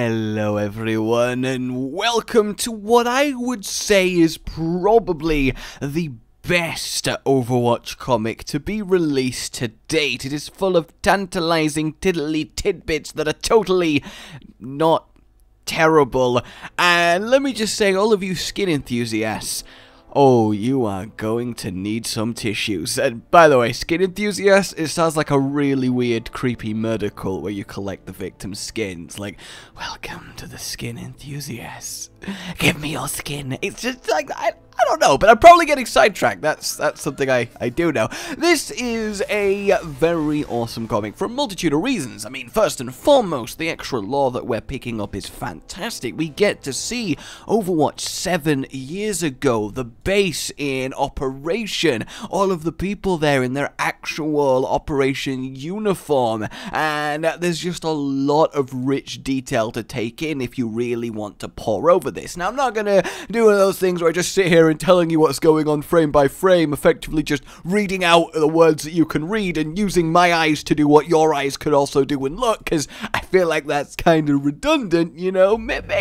Hello everyone, and welcome to what I would say is probably the best Overwatch comic to be released to date. It is full of tantalizing tiddly tidbits that are totally not terrible. And let me just say, all of you skin enthusiasts, oh, you are going to need some tissues. And by the way, skin enthusiasts, it sounds like a really weird, creepy murder cult where you collect the victim's skins. Like, welcome to the skin enthusiasts. Give me your skin. It's just like, I don't know, but I'm probably getting sidetracked. That's something I do know. This is a very awesome comic for a multitude of reasons. I mean, first and foremost, the extra lore that we're picking up is fantastic. We get to see Overwatch 7 years ago, the base in operation, all of the people there in their actual operation uniform, and there's just a lot of rich detail to take in if you really want to pore over this. Now, I'm not gonna do one of those things where I just sit here and telling you what's going on frame by frame, effectively just reading out the words that you can read and using my eyes to do what your eyes could also do and look, because I feel like that's kind of redundant, you know. Maybe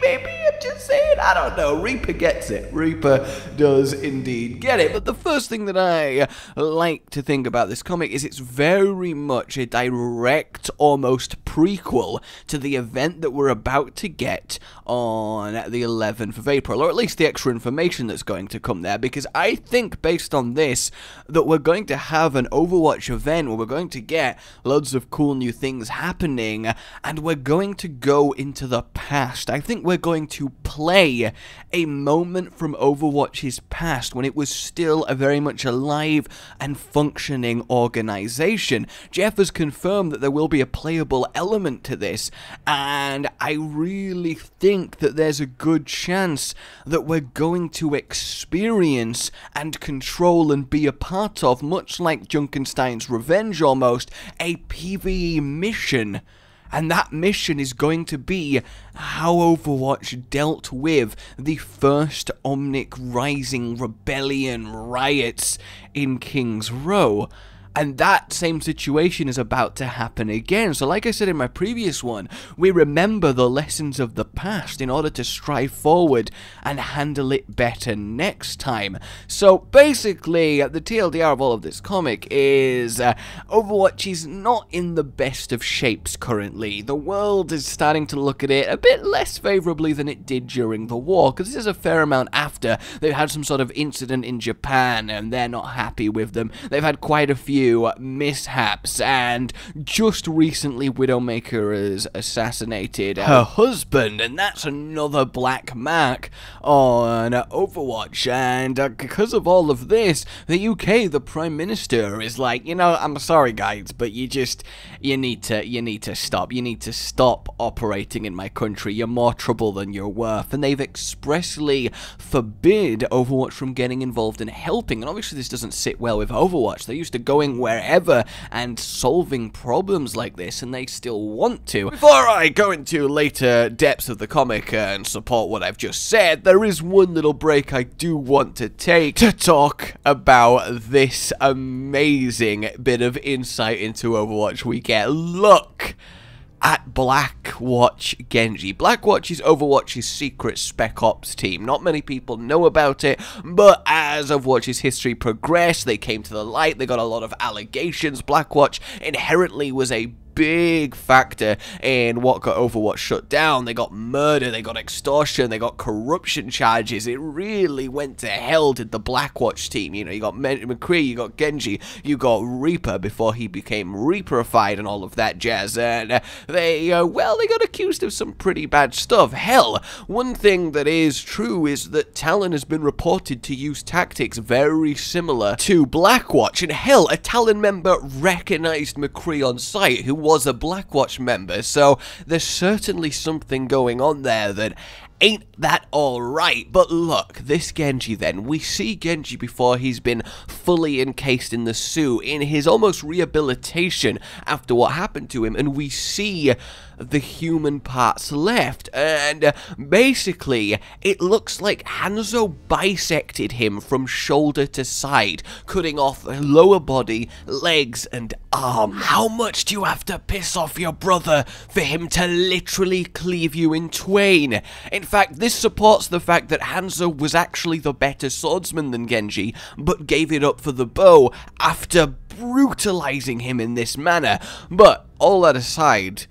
I'm just saying, I don't know. Reaper gets it. Reaper does indeed get it. But the first thing that I like to think about this comic is it's very much a direct, almost prequel to the event that we're about to get on the 11th of April, or at least the extra information that's going to come there, because I think based on this that we're going to have an Overwatch event where we're going to get loads of cool new things happening, and we're going to go into the past. I think we're going to play a moment from Overwatch's past when it was still a very much alive and functioning organization. Jeff has confirmed that there will be a playable element to this, and I really think that there's a good chance that we're going to experience and control and be a part of, much like Junkenstein's Revenge almost, a PvE mission. And that mission is going to be how Overwatch dealt with the first Omnic Rising Rebellion riots in King's Row. And that same situation is about to happen again. So like I said in my previous one, we remember the lessons of the past in order to strive forward and handle it better next time. So basically, the TLDR of all of this comic is Overwatch is not in the best of shapes currently. The world is starting to look at it a bit less favorably than it did during the war, because this is a fair amount after they've had some sort of incident in Japan and they're not happy with them. They've had quite a few mishaps, and just recently Widowmaker has assassinated her husband, and that's another black mark on Overwatch. And because of all of this, the UK, the Prime Minister, is like, you know, I'm sorry guys, but you need to stop operating in my country. You're more trouble than you're worth. And they've expressly forbid Overwatch from getting involved in helping, and obviously this doesn't sit well with Overwatch. They're used to going wherever and solving problems like this, and they still want to. Before I go into later depths of the comic and support what I've just said, there is one little break I do want to take to talk about this amazing bit of insight into Overwatch we get. Look at Blackwatch Genji. Blackwatch is Overwatch's secret Spec Ops team. Not many people know about it, but as Overwatch's history progressed, they came to the light, they got a lot of allegations. Blackwatch inherently was a big factor in what got Overwatch shut down. They got murder, they got extortion, they got corruption charges. It really went to hell, did the Blackwatch team. You know, you got McCree, you got Genji, you got Reaper before he became Reaperified and all of that jazz. And they got accused of some pretty bad stuff. Hell, one thing that is true is that Talon has been reported to use tactics very similar to Blackwatch. And hell, a Talon member recognized McCree on site, who was a Blackwatch member. So there's certainly something going on there that Ain't that alright? But look, this Genji then, we see Genji before he's been fully encased in the suit, in his almost rehabilitation after what happened to him, and we see the human parts left, and basically it looks like Hanzo bisected him from shoulder to side, cutting off the lower body, legs and arm. How much do you have to piss off your brother for him to literally cleave you in twain? In fact, this supports the fact that Hanzo was actually the better swordsman than Genji, but gave it up for the bow after brutalizing him in this manner. But all that aside,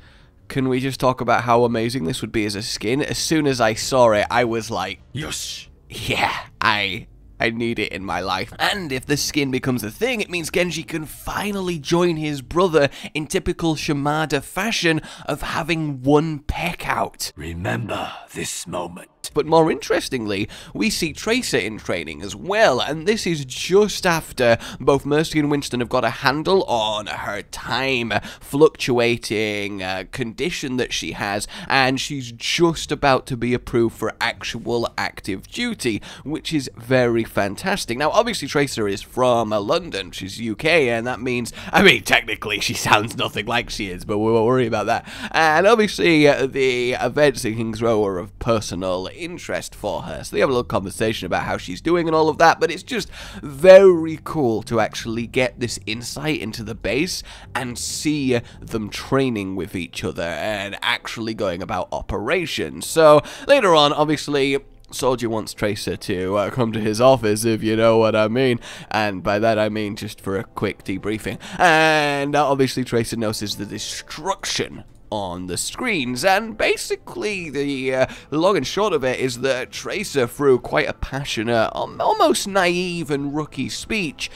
can we just talk about how amazing this would be as a skin? As soon as I saw it, I was like, yes, yeah, I need it in my life. And if the skin becomes a thing, it means Genji can finally join his brother in typical Shimada fashion of having one peck out. Remember this moment. But more interestingly, we see Tracer in training as well, and this is just after both Mercy and Winston have got a handle on her time fluctuating condition that she has, and she's just about to be approved for actual active duty, which is very fantastic. Now, obviously, Tracer is from London, she's UK, and that means, I mean, technically she sounds nothing like she is, but we won't worry about that. And obviously, the events in King's Row are of personal interest for her, so they have a little conversation about how she's doing and all of that, but it's just very cool to actually get this insight into the base and see them training with each other and actually going about operations. So later on, obviously, Soldier wants Tracer to come to his office, if you know what I mean, and by that I mean just for a quick debriefing. And obviously Tracer notices the destruction on the screens, and basically the long and short of it is that Tracer, through quite a passionate, almost naive and rookie speech,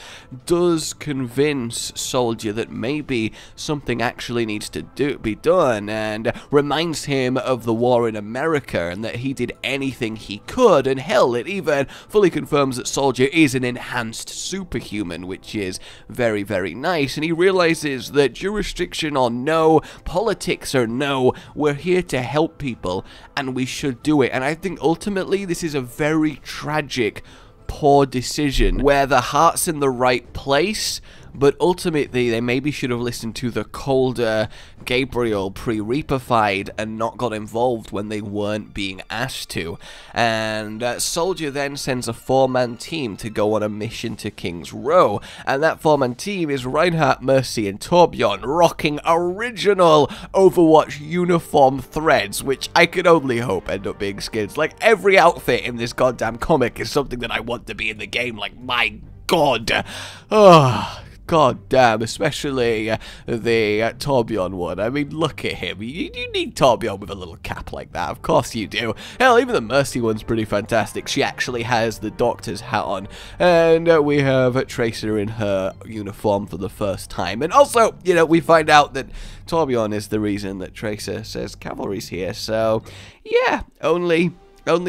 does convince Soldier that maybe something actually needs to be done, and reminds him of the war in America and that he did anything he could, and hell, it even fully confirms that Soldier is an enhanced superhuman, which is very, very nice, and he realizes that jurisdiction or no, politics or no, we're here to help people and we should do it. And I think ultimately this is a very tragic, poor decision where the heart's in the right place, but ultimately they maybe should have listened to the colder Gabriel pre-Reaper-fied and not got involved when they weren't being asked to. And Soldier then sends a 4-man team to go on a mission to King's Row, and that 4-man team is Reinhardt, Mercy and Torbjorn, rocking original Overwatch uniform threads, which I could only hope end up being skins. Like, every outfit in this goddamn comic is something that I want to be in the game, like, my god. Oh, god damn, especially the Torbjorn one. I mean, look at him. You need Torbjorn with a little cap like that. Of course you do. Hell, even the Mercy one's pretty fantastic. She actually has the doctor's hat on. And we have Tracer in her uniform for the first time. And also, you know, we find out that Torbjorn is the reason that Tracer says cavalry's here. So, yeah, only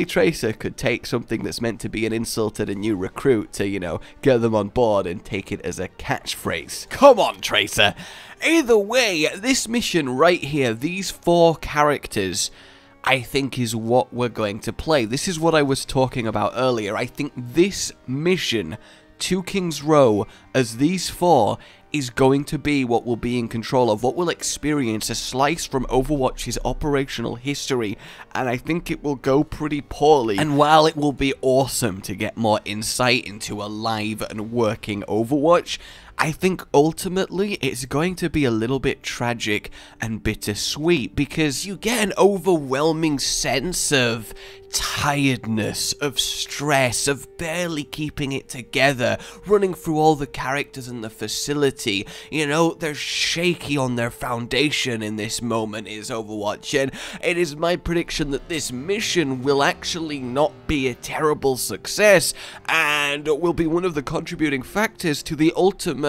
Tracer could take something that's meant to be an insult at a new recruit to, you know, get them on board and take it as a catchphrase. Come on, Tracer! Either way, this mission right here, these 4 characters, I think is what we're going to play. This is what I was talking about earlier. I think this mission to King's Row as these 4 is going to be what we'll be in control of, what we'll experience, a slice from Overwatch's operational history, and I think it will go pretty poorly. And while it will be awesome to get more insight into a live and working Overwatch, I think ultimately it's going to be a little bit tragic and bittersweet, because you get an overwhelming sense of tiredness, of stress, of barely keeping it together, running through all the characters in the facility. You know, they're shaky on their foundation in this moment is Overwatch, and it is my prediction that this mission will actually not be a terrible success, and will be one of the contributing factors to the ultimate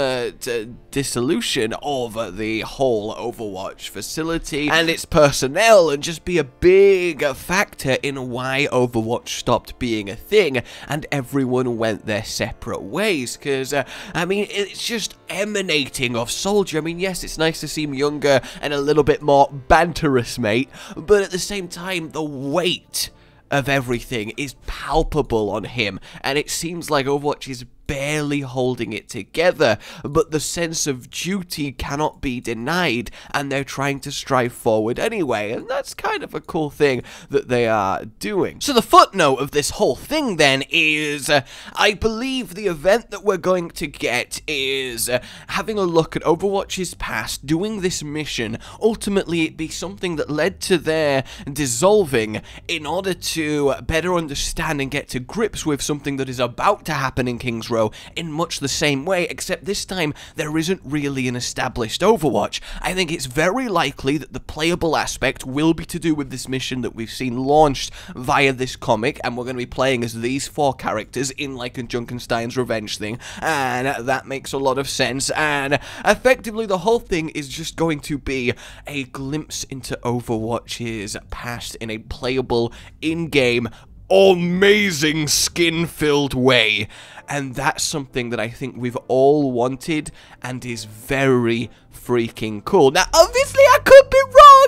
dissolution of the whole Overwatch facility and its personnel, and just be a big factor in why Overwatch stopped being a thing and everyone went their separate ways. Because I mean, it's just emanating off Soldier. I mean, yes, it's nice to see him younger and a little bit more banterous, mate, but at the same time, the weight of everything is palpable on him, and it seems like Overwatch is barely holding it together, but the sense of duty cannot be denied, and they're trying to strive forward anyway, and that's kind of a cool thing that they are doing. So the footnote of this whole thing then is, I believe the event that we're going to get is having a look at Overwatch's past, doing this mission, ultimately it be something that led to their dissolving in order to better understand and get to grips with something that is about to happen in King's Row in much the same way, except this time there isn't really an established Overwatch. I think it's very likely that the playable aspect will be to do with this mission that we've seen launched via this comic, and we're going to be playing as these 4 characters in like a Junkenstein's Revenge thing, and that makes a lot of sense, and effectively the whole thing is just going to be a glimpse into Overwatch's past in a playable, in-game, amazing skin-filled way, and that's something that I think we've all wanted and is very freaking cool. Now, obviously, I could be wrong.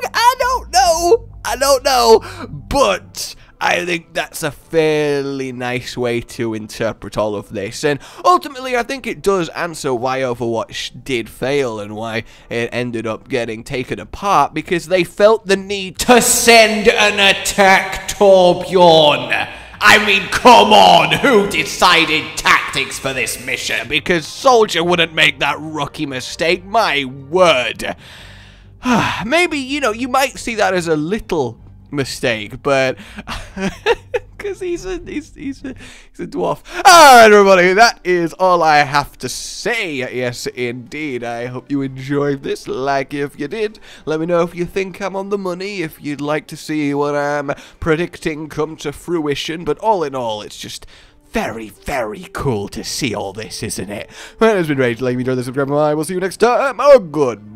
I don't know, but I think that's a fairly nice way to interpret all of this, and ultimately I think it does answer why Overwatch did fail and why it ended up getting taken apart, because they felt the need to send an attack Torbjorn. I mean, come on, who decided tactics for this mission? Because Soldier wouldn't make that rookie mistake, my word. Maybe, you know, you might see that as a little mistake, but because he's a dwarf. Alright, everybody, that is all I have to say. Yes, indeed. I hope you enjoyed this. Like if you did. Let me know if you think I'm on the money, if you'd like to see what I'm predicting come to fruition. But all in all, it's just very, very cool to see all this, isn't it? Well, it's been Rage. Like, enjoy this, subscribe, and I will see you next time. Oh, goodbye.